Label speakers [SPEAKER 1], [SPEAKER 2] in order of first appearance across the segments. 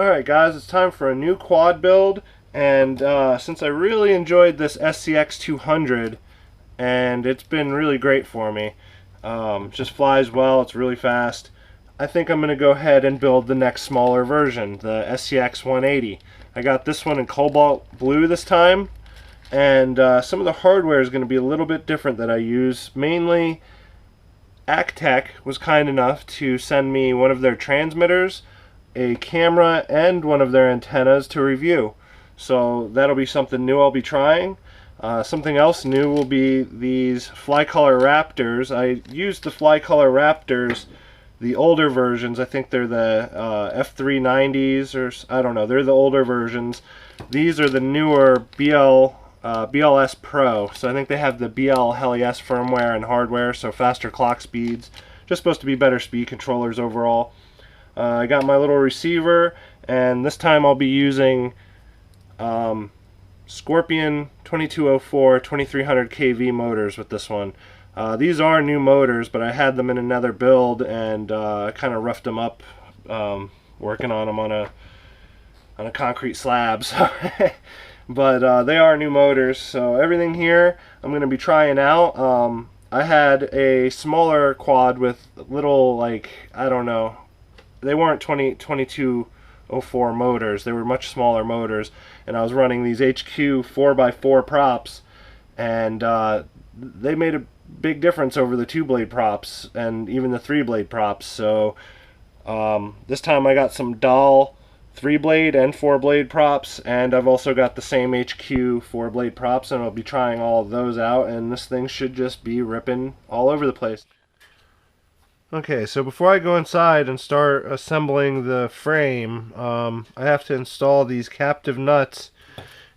[SPEAKER 1] Alright guys, it's time for a new quad build, and since I really enjoyed this SCX 200, and it's been really great for me, just flies well, it's really fast, I think I'm going to go ahead and build the next smaller version, the SCX 180. I got this one in cobalt blue this time, and some of the hardware is going to be a little bit different that I use. Mainly, Actec was kind enough to send me one of their transmitters, a camera, and one of their antennas to review. So that'll be something new I'll be trying. Something else new will be these Flycolor Raptors. I used the Flycolor Raptors, the older versions. I think they're the F390s, or I don't know. They're the older versions. These are the newer BLS-Pro. So I think they have the BL-LES firmware and hardware, so faster clock speeds. Just supposed to be better speed controllers overall. I got my little receiver, and this time I'll be using Scorpion 2204 2300 kV motors with this one. These are new motors, but I had them in another build, and I kind of roughed them up working on them on a concrete slab. So but they are new motors, so everything here I'm going to be trying out. I had a smaller quad with little, like, I don't know, they weren't 2204 motors, they were much smaller motors, and I was running these HQ 4x4 props, and they made a big difference over the 2-blade props and even the 3-blade props. So this time I got some Dahl 3-blade and 4-blade props, and I've also got the same HQ 4-blade props, and I'll be trying all of those out, and this thing should just be ripping all over the place. Okay, so before I go inside and start assembling the frame, I have to install these captive nuts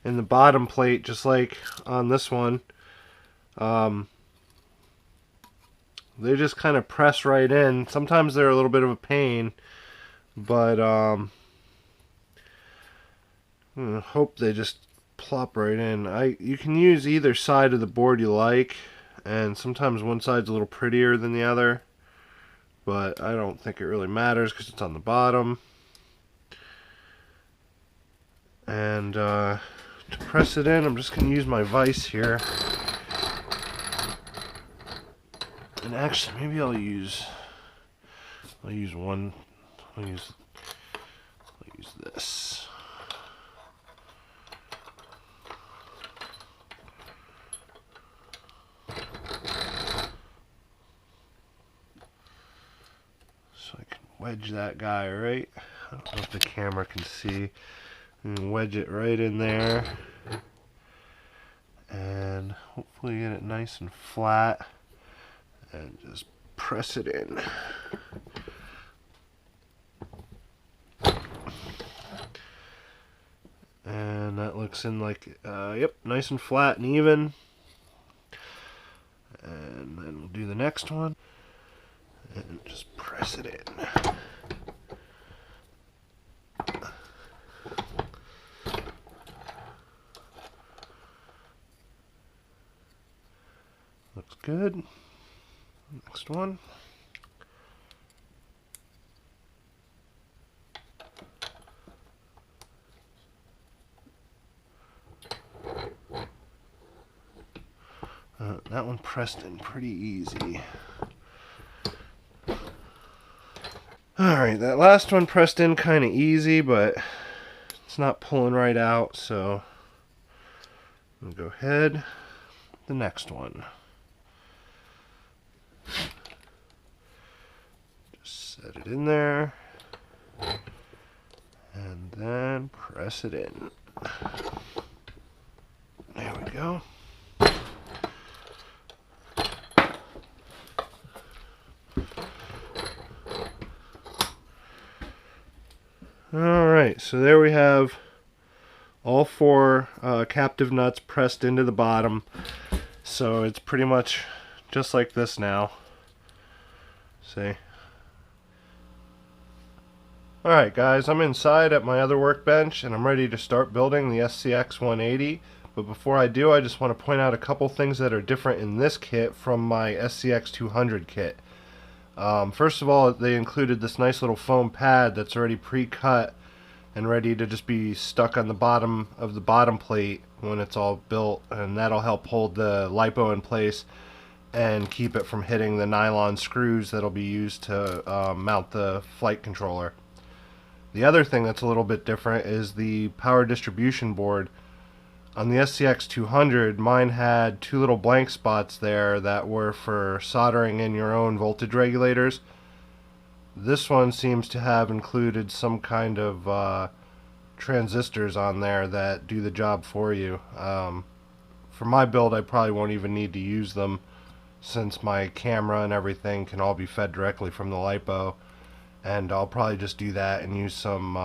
[SPEAKER 1] in the bottom plate, just like on this one. They just kind of press right in. Sometimes they're a little bit of a pain, but I hope they just plop right in. You can use either side of the board you like, and sometimes one side's a little prettier than the other, but I don't think it really matters because it's on the bottom. And to press it in, I'm just going to use my vise here. And actually, maybe I'll use this. So I can wedge that guy right. I don't know if the camera can see. And wedge it right in there, and hopefully get it nice and flat, and just press it in. And that looks in like, yep, nice and flat and even. And then we'll do the next one, and just press it in. Looks good. Next one. That one pressed in pretty easy. Alright, that last one pressed in kind of easy, but it's not pulling right out, so I'm going to go ahead with the next one. Just set it in there, and then press it in. There we go. Alright, so there we have all four captive nuts pressed into the bottom. So it's pretty much just like this now. See? Alright guys, I'm inside at my other workbench, and I'm ready to start building the SCX 180. But before I do, I just want to point out a couple things that are different in this kit from my SCX 200 kit. First of all, they included this nice little foam pad that's already pre-cut and ready to just be stuck on the bottom of the bottom plate when it's all built, and that'll help hold the lipo in place and keep it from hitting the nylon screws that'll be used to mount the flight controller. The other thing that's a little bit different is the power distribution board. On the SCX 200, mine had two little blank spots there that were for soldering in your own voltage regulators. This one seems to have included some kind of transistors on there that do the job for you. For my build, I probably won't even need to use them, since my camera and everything can all be fed directly from the lipo, and I'll probably just do that and use some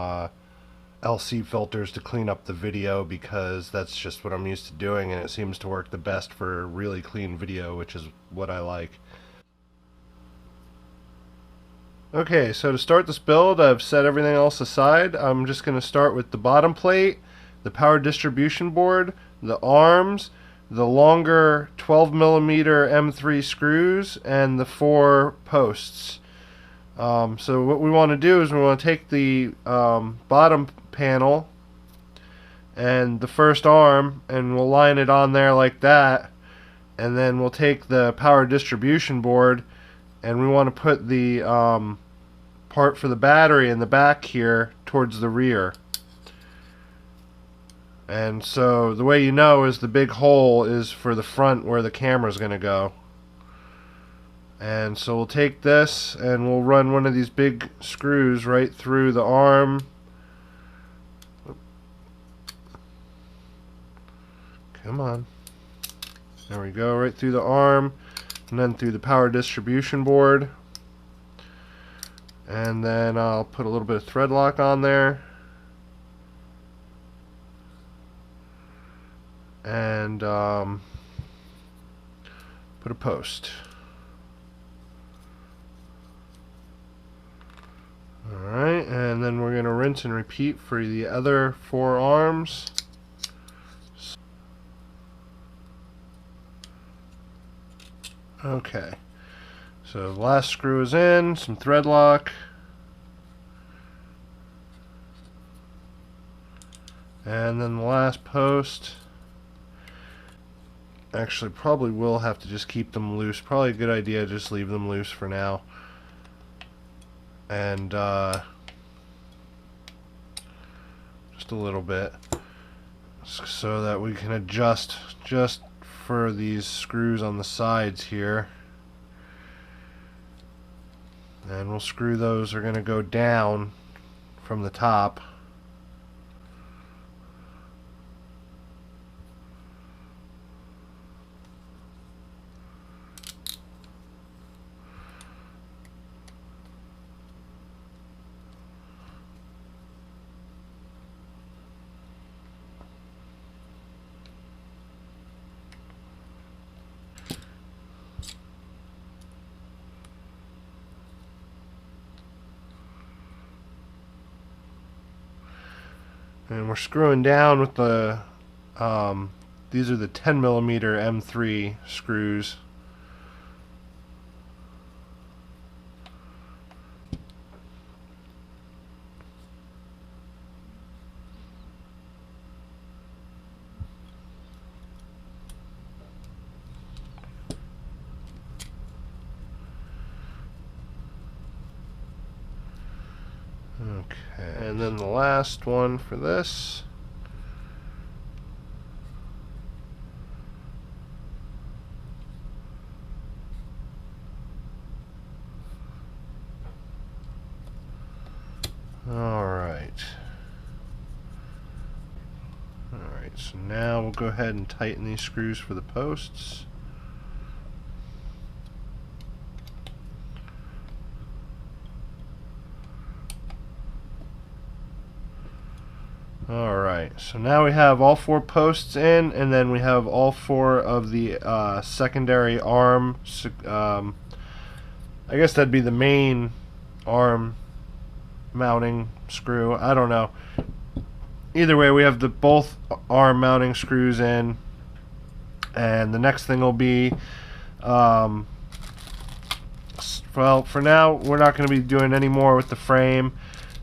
[SPEAKER 1] LC filters to clean up the video, because that's just what I'm used to doing, and it seems to work the best for really clean video, which is what I like. Okay, so to start this build, I've set everything else aside. I'm just going to start with the bottom plate, the power distribution board, the arms, the longer 12mm M3 screws, and the 4 posts. So what we want to do is we want to take the bottom panel and the first arm, and we'll line it on there like that, and then we'll take the power distribution board, and we want to put the part for the battery in the back here towards the rear. And so the way you know is the big hole is for the front where the camera is going to go. And so we'll take this and we'll run one of these big screws right through the arm. Come on. There we go, right through the arm, and then through the power distribution board. And then I'll put a little bit of thread lock on there. And put a post. Alright, and then we're going to rinse and repeat for the other 4 arms. Okay, so the last screw is in, some thread lock. And then the last post. Actually, probably will have to just keep them loose. Probably a good idea to just leave them loose for now. And just a little bit, so that we can adjust just for these screws on the sides here. And we'll screw those, are going to go down from the top. And we're screwing down with the, these are the 10mm M3 screws. Okay, and then the last one for this. Alright, so now we'll go ahead and tighten these screws for the posts. Alright, so now we have all 4 posts in, and then we have all 4 of the secondary arm, I guess that'd be the main arm mounting screw, I don't know. Either way, we have the both arm mounting screws in, and the next thing will be, well, for now we're not going to be doing any more with the frame.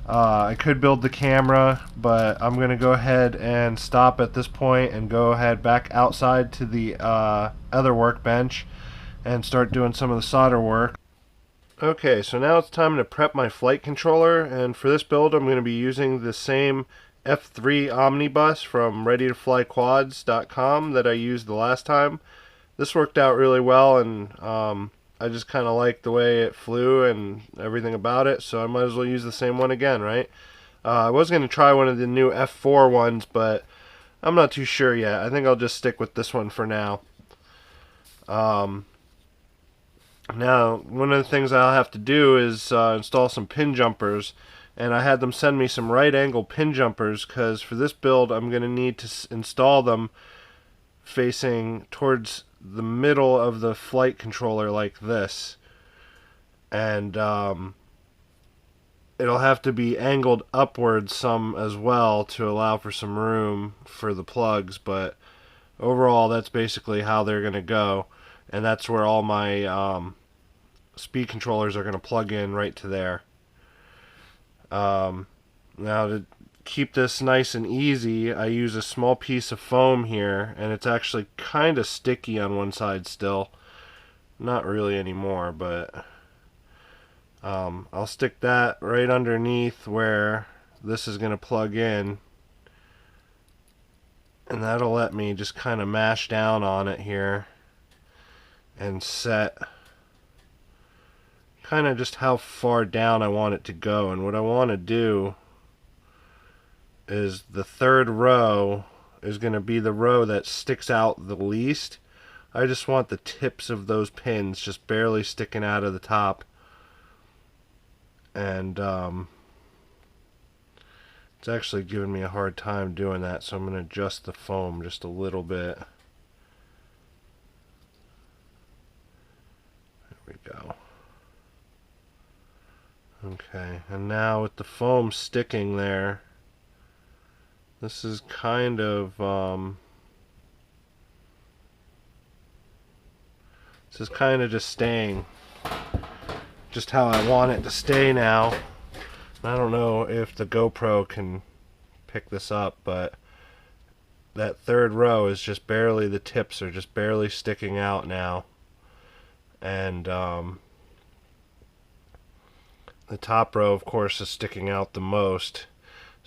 [SPEAKER 1] I could build the camera, but I'm going to go ahead and stop at this point and go ahead back outside to the other workbench and start doing some of the solder work. Okay, so now it's time to prep my flight controller, and for this build I'm going to be using the same F3 omnibus from readytoflyquads.com that I used the last time. This worked out really well, and I just kind of like the way it flew and everything about it, so I might as well use the same one again, right? I was going to try one of the new F4 ones, but I'm not too sure yet. I think I'll just stick with this one for now. Now, one of the things I'll have to do is install some pin jumpers, and I had them send me some right angle pin jumpers because for this build I'm going to need to install them facing towards the middle of the flight controller like this, and it'll have to be angled upwards some as well to allow for some room for the plugs, but overall that's basically how they're going to go, and that's where all my speed controllers are going to plug in right to there. Now to keep this nice and easy, I use a small piece of foam here, and it's actually kind of sticky on one side still. Not really anymore, but I'll stick that right underneath where this is going to plug in, and that'll let me just kind of mash down on it here and set kind of just how far down I want it to go. And what I want to do is the third row is going to be the row that sticks out the least. I just want the tips of those pins just barely sticking out of the top, and it's actually giving me a hard time doing that, so I'm going to adjust the foam just a little bit. There we go. Okay, and now with the foam sticking there, this is kind of just staying just how I want it to stay now. I don't know if the GoPro can pick this up, but that third row is just barely, the tips are just barely sticking out now, and the top row of course is sticking out the most.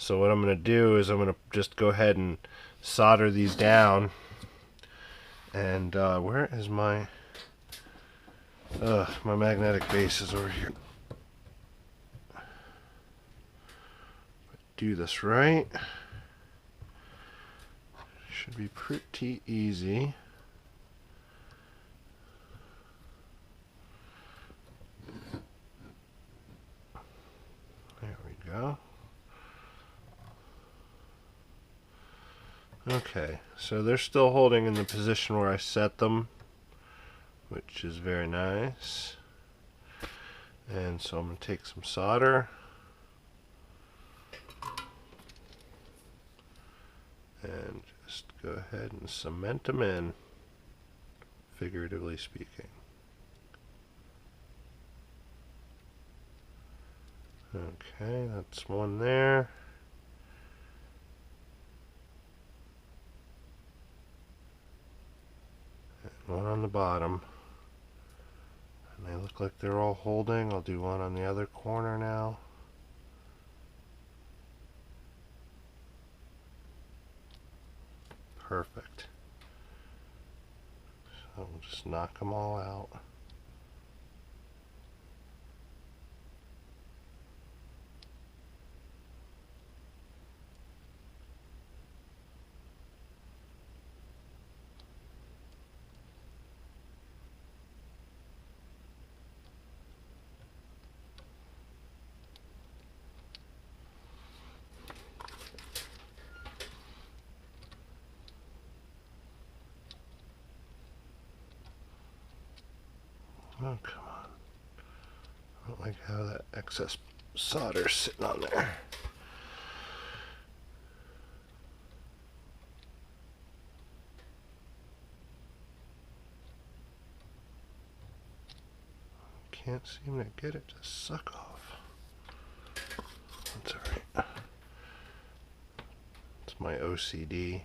[SPEAKER 1] So what I'm going to do is I'm going to just go ahead and solder these down. And where is my magnetic base is over here. Do this right. Should be pretty easy. There we go. Okay, so they're still holding in the position where I set them, which is very nice. And so I'm going to take some solder and just go ahead and cement them in, figuratively speaking. Okay, that's one there. One on the bottom, and they look like they're all holding. I'll do one on the other corner now. Perfect. So we'll just knock them all out. Oh, come on. I don't like how that excess solder's sitting on there. Can't seem to get it to suck off. That's my OCD.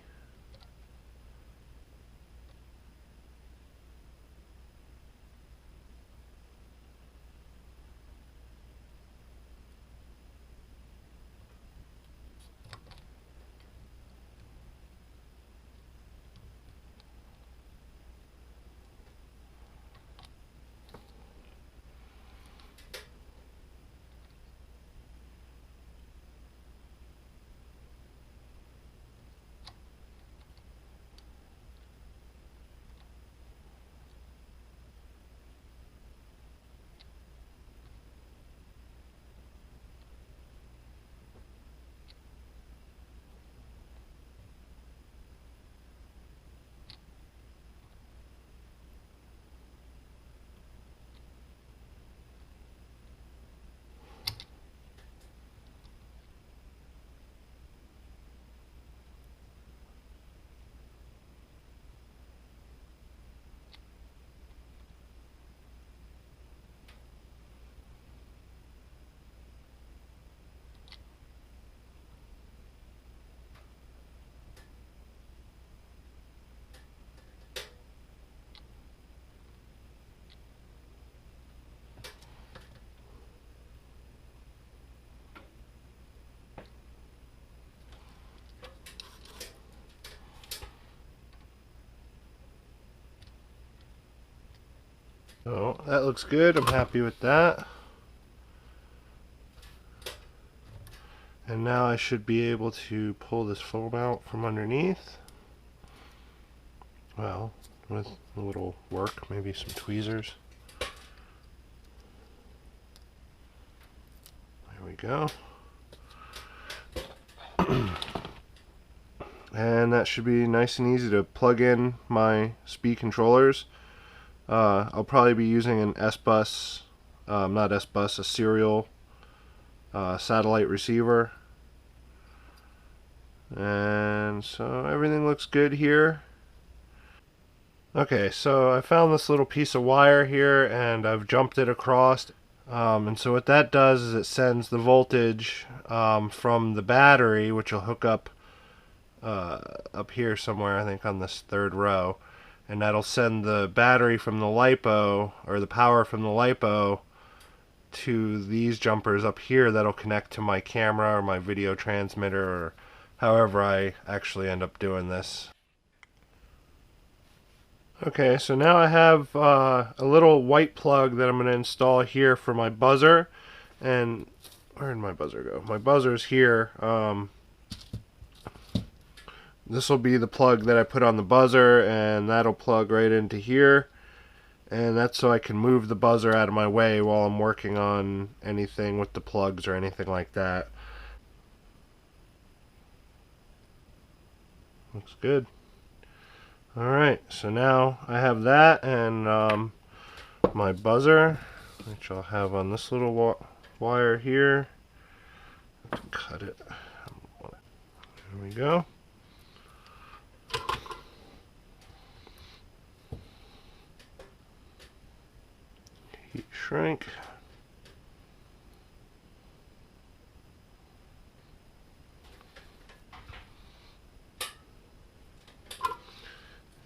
[SPEAKER 1] So that looks good. I'm happy with that. And now I should be able to pull this foam out from underneath. Well, with a little work, maybe some tweezers. There we go. And that should be nice and easy to plug in my speed controllers. I'll probably be using an S-Bus, not S-Bus, a serial satellite receiver. And so everything looks good here. Okay, so I found this little piece of wire here and I've jumped it across. And so what that does is it sends the voltage from the battery, which will hook up here somewhere, I think on this third row, and that'll send the battery from the LiPo, or the power from the LiPo, to these jumpers up here that'll connect to my camera or my video transmitter, or however I actually end up doing this. Okay, so now I have a little white plug that I'm going to install here for my buzzer. And where did my buzzer go? My buzzer's here. This will be the plug that I put on the buzzer, and that'll plug right into here. And that's so I can move the buzzer out of my way while I'm working on anything with the plugs or anything like that. Looks good. Alright, so now I have that and my buzzer, which I'll have on this little wire here. Cut it. There we go. Heat shrink.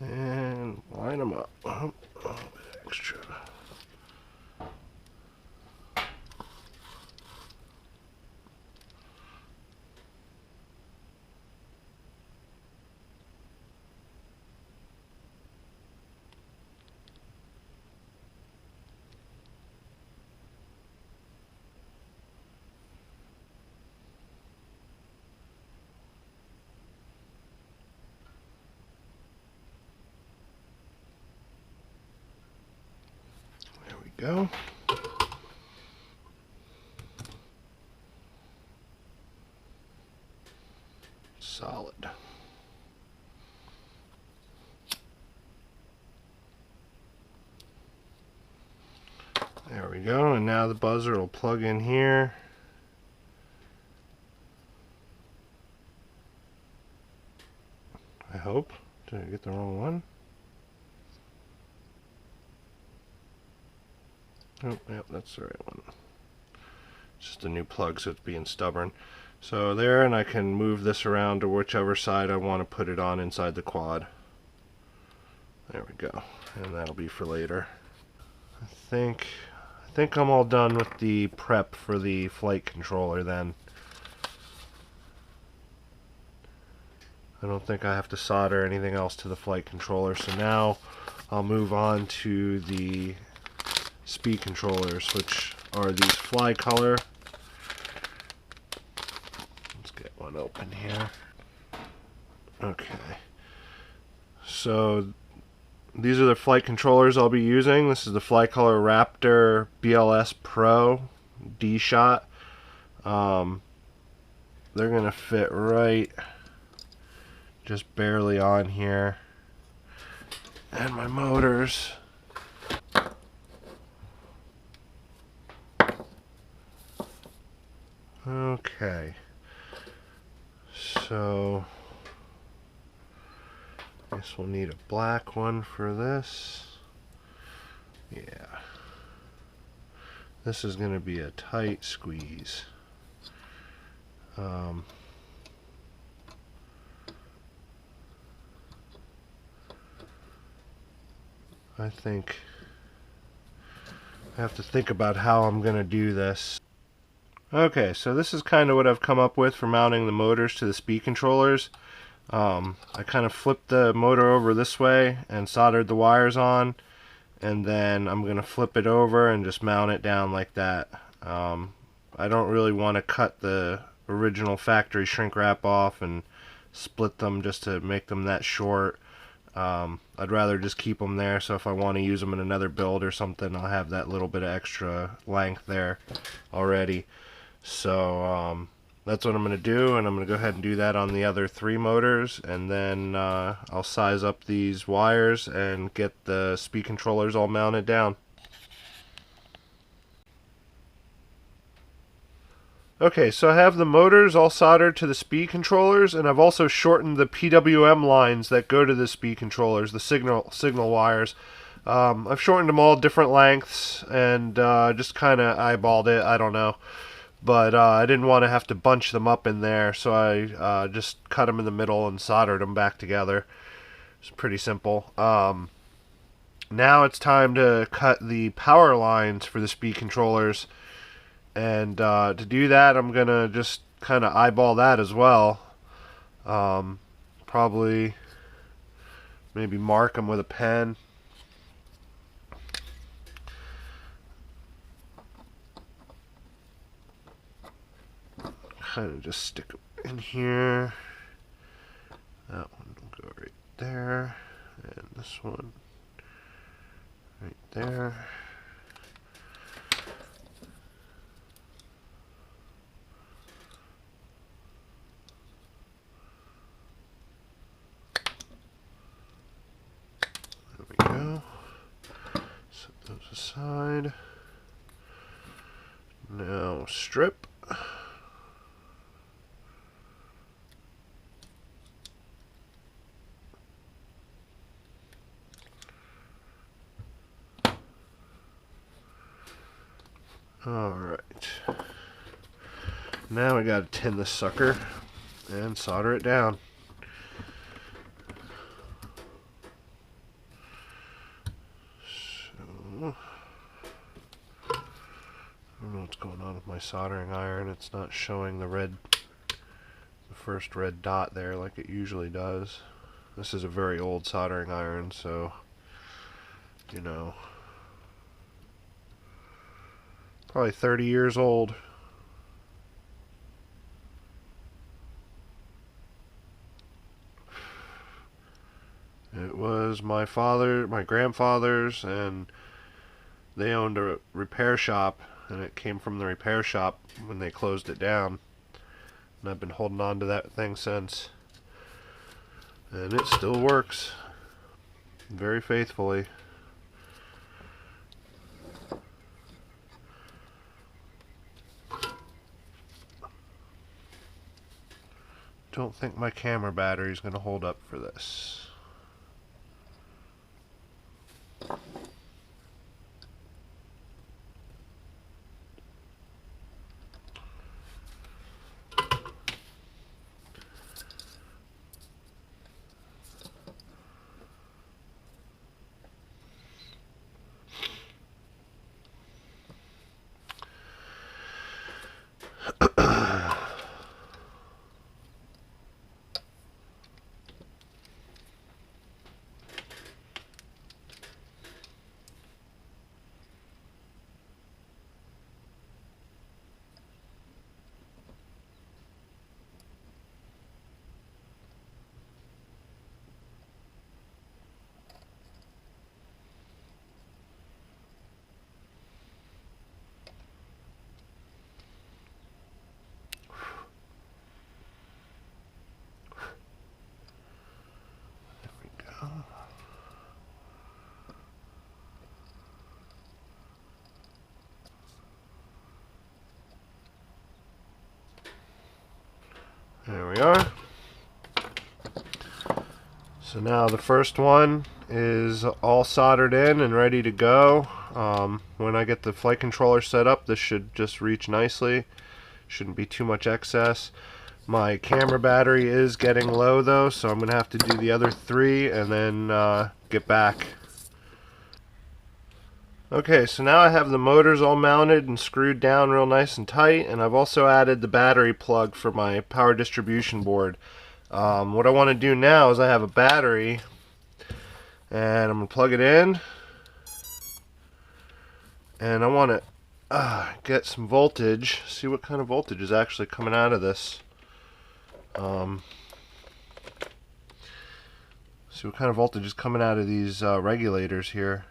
[SPEAKER 1] And line them up. A little bit extra. Go. Solid. There we go, and now the buzzer will plug in here. I hope. Did I get the wrong one? Oh, yep, that's the right one. It's just a new plug, so it's being stubborn. So there, and I can move this around to whichever side I want to put it on inside the quad. There we go, and that'll be for later. I think I'm all done with the prep for the flight controller then. I don't think I have to solder anything else to the flight controller, so now I'll move on to the speed controllers, which are these fly color. Let's get one open here. Okay, so these are the flight controllers I'll be using. This is the Fly Color Raptor BLS-Pro D-Shot. They're gonna fit right just barely on here, and my motors okay, so I guess we'll need a black one for this. Yeah, this is gonna be a tight squeeze. I think I have to think about how I'm gonna do this. Okay, so this is kind of what I've come up with for mounting the motors to the speed controllers. I kind of flipped the motor over this way and soldered the wires on, and then I'm gonna flip it over and just mount it down like that. I don't really want to cut the original factory shrink wrap off and split them just to make them that short. I'd rather just keep them there, so if I want to use them in another build or something, I'll have that little bit of extra length there already. So that's what I'm going to do, and I'm going to go ahead and do that on the other 3 motors, and then I'll size up these wires and get the speed controllers all mounted down. Okay, so I have the motors all soldered to the speed controllers, and I've also shortened the PWM lines that go to the speed controllers, the signal wires. I've shortened them all different lengths and just kind of eyeballed it. I don't know, but I didn't want to have to bunch them up in there, so I just cut them in the middle and soldered them back together. It's pretty simple. Now it's time to cut the power lines for the speed controllers. And to do that, I'm going to just kind of eyeball that as well. Probably maybe mark them with a pen. Kind of just stick them in here. That one will go right there. And this one right there. Set those aside. Now strip. Alright. Now we gotta tin this sucker and solder it down. I don't know what's going on with my soldering iron. It's not showing the first red dot there like it usually does. This is a very old soldering iron, so you know, probably 30 years old. It was my grandfather's, and they owned a repair shop, and it came from the repair shop when they closed it down. And I've been holding on to that thing since. And it still works very faithfully. Don't think my camera battery is going to hold up for this. There we are. So now the first one is all soldered in and ready to go. When I get the flight controller set up, this should just reach nicely. Shouldn't be too much excess. My camera battery is getting low though, so I'm going to have to do the other 3 and then get back. Okay, so now I have the motors all mounted and screwed down real nice and tight, and I've also added the battery plug for my power distribution board. What I want to do now is I have a battery, and I'm going to plug it in, and I want to get some voltage, see what kind of voltage is actually coming out of this. See what kind of voltage is coming out of these regulators here.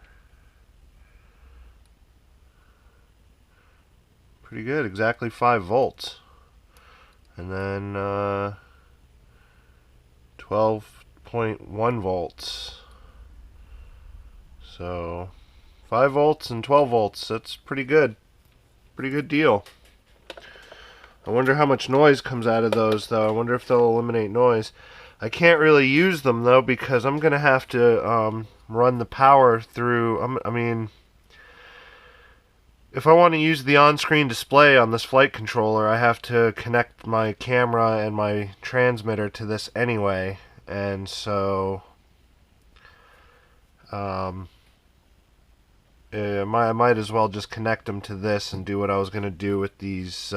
[SPEAKER 1] Pretty good, exactly 5 volts. And then 12.1 volts. So 5 volts and 12 volts, that's pretty good. Pretty good deal. I wonder how much noise comes out of those though. I wonder if they'll eliminate noise. I can't really use them though because I'm going to have to run the power through, I mean, if I want to use the on-screen display on this flight controller, I have to connect my camera and my transmitter to this anyway, and so I might as well just connect them to this and do what I was going to do with these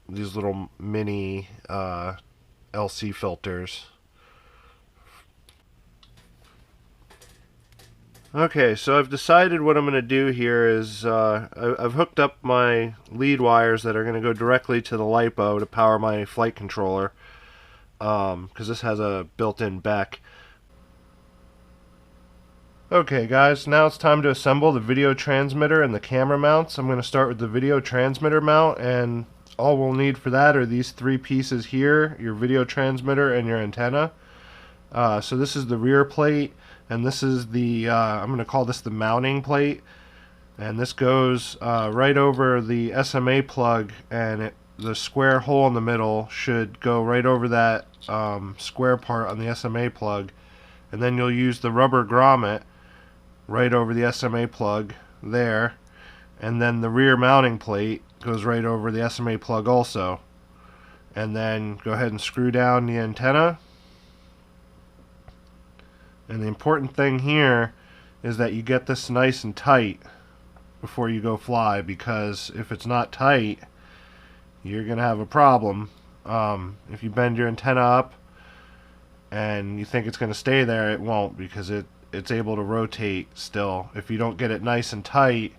[SPEAKER 1] little mini LC filters. Okay, so I've decided what I'm going to do here is I've hooked up my lead wires that are going to go directly to the LiPo to power my flight controller, because this has a built-in BEC. Okay guys, now it's time to assemble the video transmitter and the camera mounts. I'm going to start with the video transmitter mount, and all we'll need for that are these 3 pieces here, your video transmitter and your antenna. So this is the rear plate, and this is the, I'm going to call this the mounting plate, and this goes right over the SMA plug, and the square hole in the middle should go right over that square part on the SMA plug, and then you'll use the rubber grommet right over the SMA plug there, and then the rear mounting plate goes right over the SMA plug also, and then go ahead and screw down the antenna. And the important thing here is that you get this nice and tight before you go fly, because if it's not tight, you're going to have a problem. If you bend your antenna up and you think it's going to stay there, it won't, because it's able to rotate still. If you don't get it nice and tight,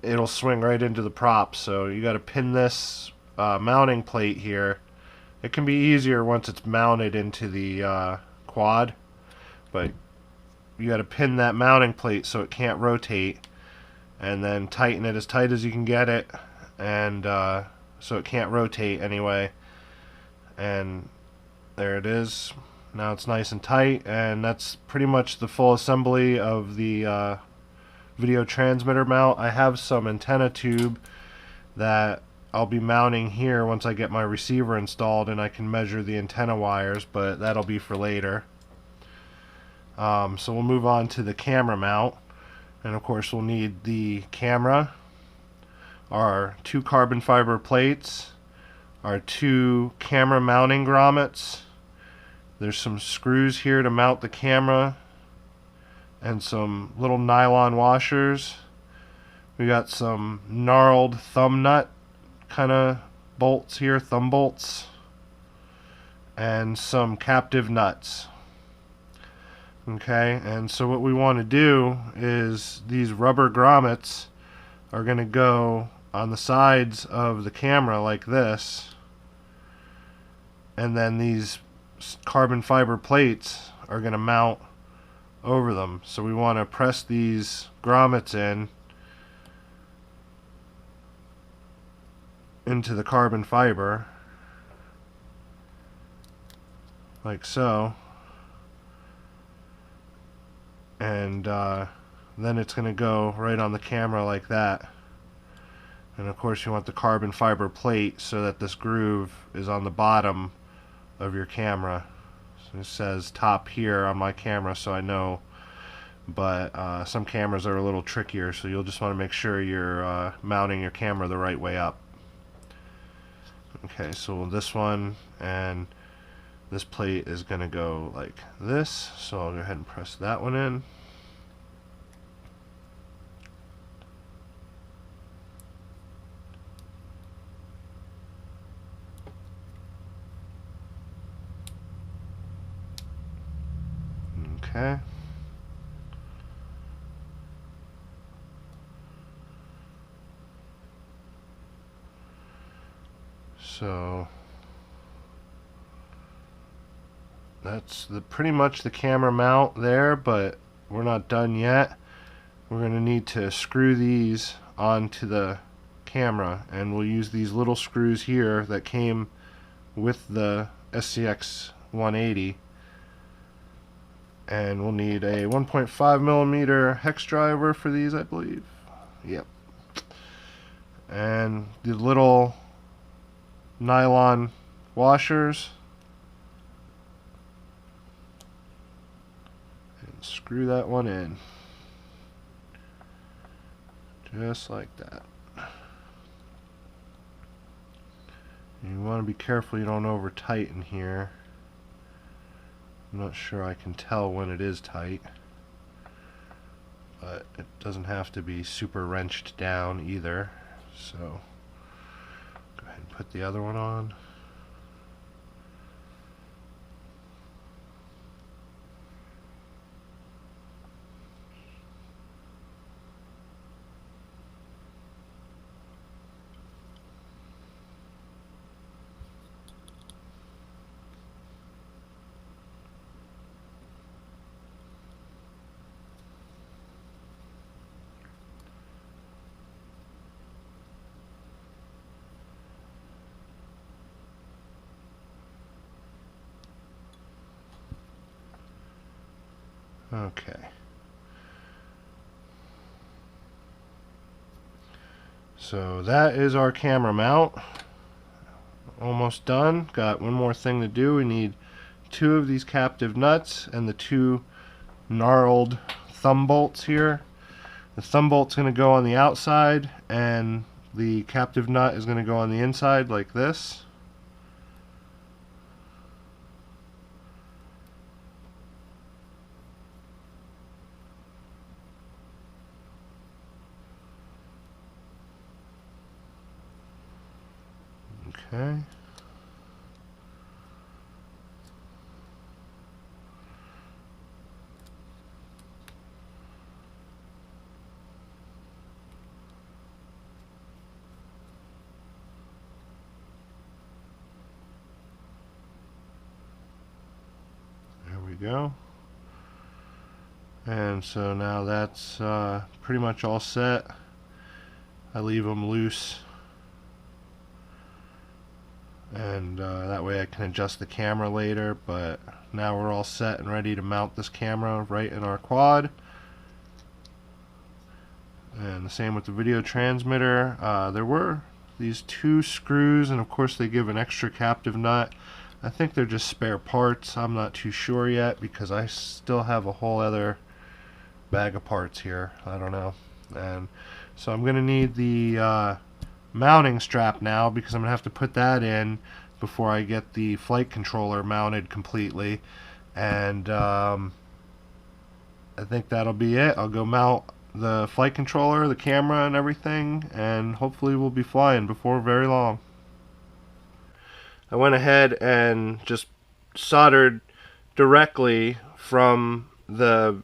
[SPEAKER 1] it'll swing right into the prop. So you got to pin this mounting plate here. It can be easier once it's mounted into the quad, but you got to pin that mounting plate so it can't rotate, and then tighten it as tight as you can get it, and so it can't rotate anyway. And there it is. Now it's nice and tight, and that's pretty much the full assembly of the video transmitter mount. I have some antenna tube that I'll be mounting here once I get my receiver installed and I can measure the antenna wires, but that'll be for later. So we'll move on to the camera mount, and of course we'll need the camera, our 2 carbon fiber plates, our 2 camera mounting grommets. There's some screws here to mount the camera, and some little nylon washers. We got some gnarled thumb nut kind of bolts here, thumb bolts, and some captive nuts. Okay, and so what we want to do is these rubber grommets are going to go on the sides of the camera like this, and then these carbon fiber plates are going to mount over them. So we want to press these grommets into the carbon fiber like so, and then it's going to go right on the camera like that. And of course you want the carbon fiber plate so that this groove is on the bottom of your camera. So it says top here on my camera, so I know, but some cameras are a little trickier, so you'll just want to make sure you're mounting your camera the right way up. Okay, so this one and this plate is going to go like this, so I'll go ahead and press that one in. Okay. So that's pretty much the camera mount there, but we're not done yet. We're going to need to screw these onto the camera, and we'll use these little screws here that came with the SCX 180. And we'll need a 1.5mm hex driver for these, I believe. Yep. And the little nylon washers. And screw that one in. Just like that. You want to be careful you don't over tighten here. I'm not sure I can tell when it is tight, but it doesn't have to be super wrenched down either. So go ahead and put the other one on. Okay. So that is our camera mount. Almost done. Got one more thing to do. We need 2 of these captive nuts and the 2 gnarled thumb bolts here. The thumb bolt's going to go on the outside, and the captive nut is going to go on the inside like this. Okay. There we go. And so now that's pretty much all set. I leave them loose, and that way I can adjust the camera later, but now we're all set and ready to mount this camera right in our quad. And the same with the video transmitter. There were these 2 screws, and of course they give an extra captive nut. I think they're just spare parts. I'm not too sure yet because I still have a whole other bag of parts here. I don't know. And so I'm gonna need the mounting strap now, because I'm gonna have to put that in before I get the flight controller mounted completely. And I think that'll be it. I'll go mount the flight controller, the camera, and everything, and hopefully we'll be flying before very long. I went ahead and just soldered directly from the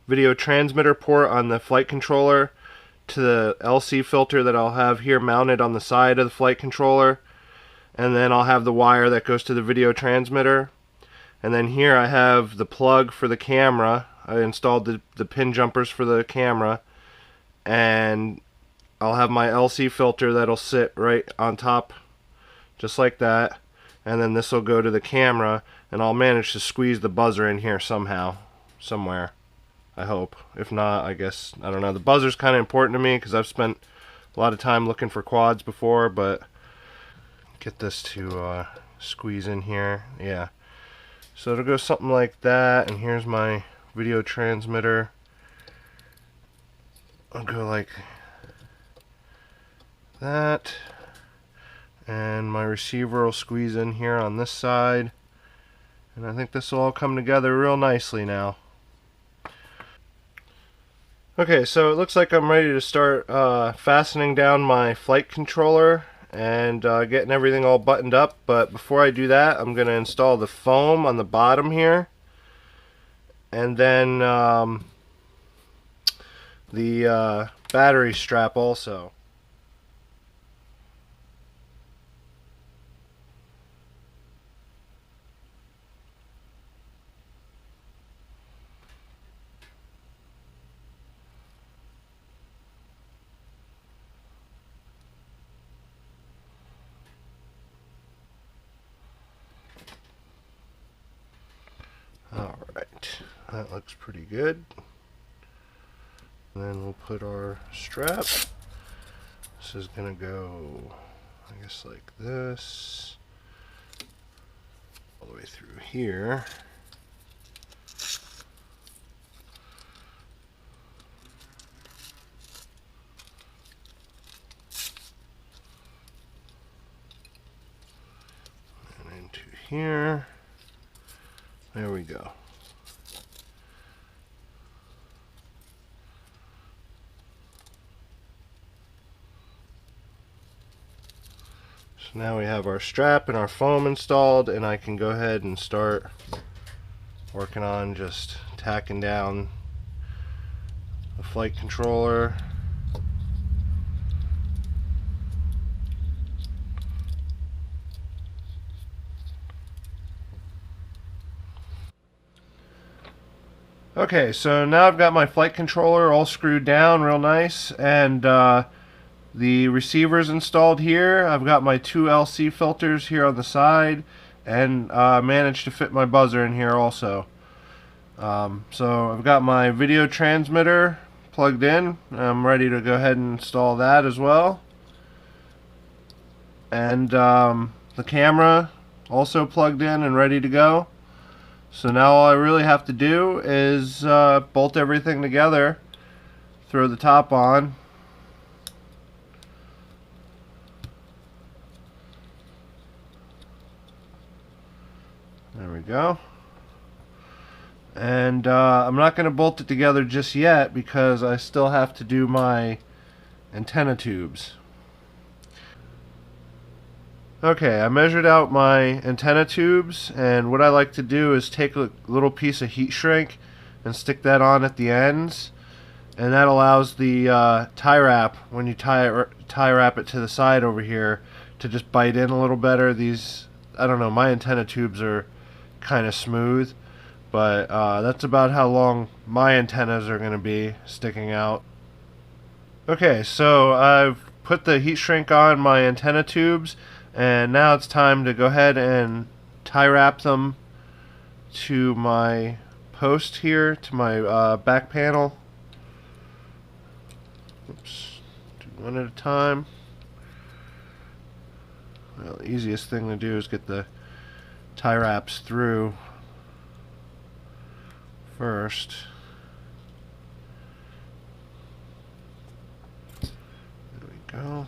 [SPEAKER 1] video transmitter port on the flight controller to the LC filter that I'll have here mounted on the side of the flight controller, and then I'll have the wire that goes to the video transmitter. And then here I have the plug for the camera. I installed the pin jumpers for the camera, and I'll have my LC filter that'll sit right on top just like that, and then this will go to the camera, and I'll manage to squeeze the buzzer in here somehow, somewhere, I hope. If not, I guess, I don't know. The buzzer's kind of important to me because I've spent a lot of time looking for quads before, but get this to squeeze in here. Yeah. So it'll go something like that, and here's my video transmitter. I'll go like that, and my receiver will squeeze in here on this side, and I think this will all come together real nicely now. Okay, so it looks like I'm ready to start fastening down my flight controller and getting everything all buttoned up, but before I do that, I'm going to install the foam on the bottom here, and then the battery strap also. Alright, that looks pretty good. And then we'll put our strap. This is going to go, I guess, like this, all the way through here. And into here. There we go. So now we have our strap and our foam installed, and I can go ahead and start working on just tacking down the flight controller. Okay, so now I've got my flight controller all screwed down real nice, and the receivers installed here. I've got my two LC filters here on the side, and managed to fit my buzzer in here also. So I've got my video transmitter plugged in. I'm ready to go ahead and install that as well. And the camera also plugged in and ready to go. So now all I really have to do is bolt everything together, throw the top on, there we go, and I'm not going to bolt it together just yet because I still have to do my antenna tubes. Okay, I measured out my antenna tubes, and what I like to do is take a little piece of heat shrink and stick that on at the ends, and that allows the tie wrap, when you tie wrap it to the side over here, to just bite in a little better. These, I don't know, my antenna tubes are kind of smooth, but that's about how long my antennas are going to be sticking out. Okay, so I've put the heat shrink on my antenna tubes, and now it's time to go ahead and tie wrap them to my post here, to my back panel. Oops, do one at a time. Well, the easiest thing to do is get the tie wraps through first. There we go.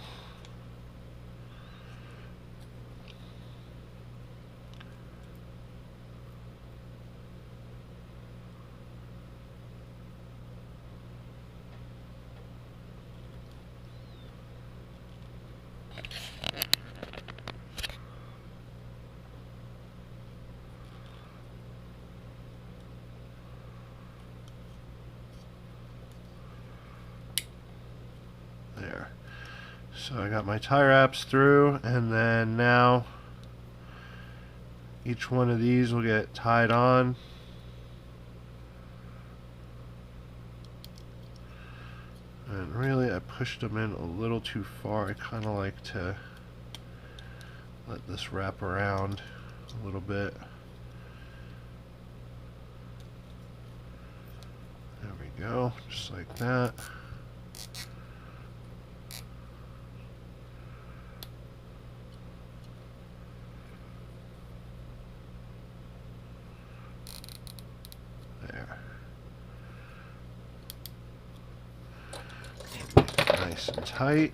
[SPEAKER 1] There. So I got my tie wraps through, and then now each one of these will get tied on. And really, I pushed them in a little too far. I kind of like to let this wrap around a little bit. There we go, just like that. Nice and tight.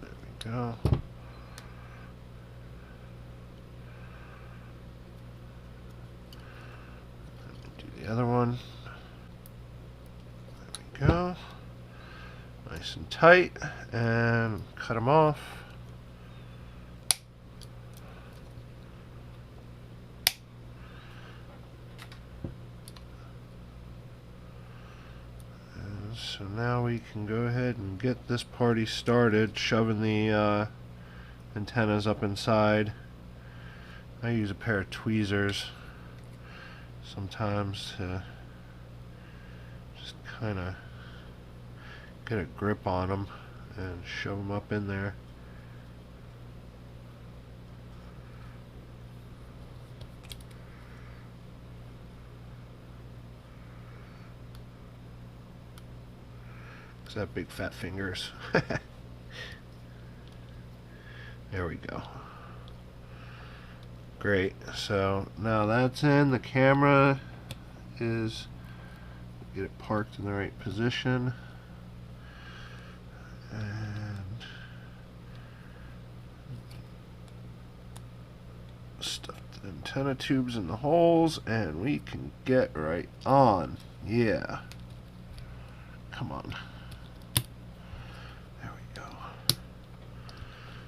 [SPEAKER 1] There we go. Do the other one. There we go. Nice and tight, and cut them off. And so now we can go ahead and get this party started, shoving the antennas up inside. I use a pair of tweezers sometimes to just kind of get a grip on them and shove them up in there. Because I have big fat fingers. There we go. Great. So now that's in. The camera is, get it parked in the right position. And stuff the antenna tubes in the holes, and we can get right on. Yeah. Come on. There we go.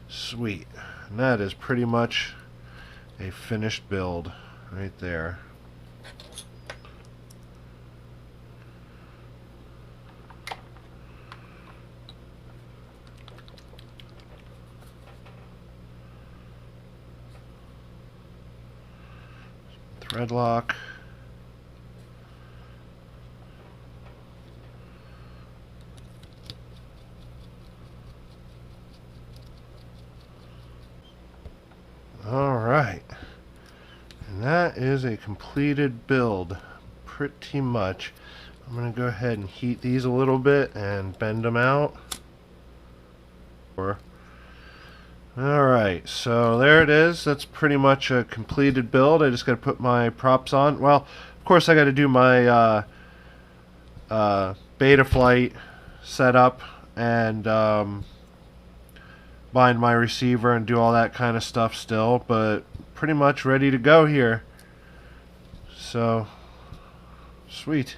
[SPEAKER 1] Sweet. And that is pretty much a finished build right there. Thread lock. All right, and that is a completed build, pretty much. I'm going to go ahead and heat these a little bit and bend them out. Alright, so there it is. That's pretty much a completed build. I just got to put my props on. Well, of course I got to do my beta flight setup and bind my receiver and do all that kind of stuff still, but pretty much ready to go here. So, sweet.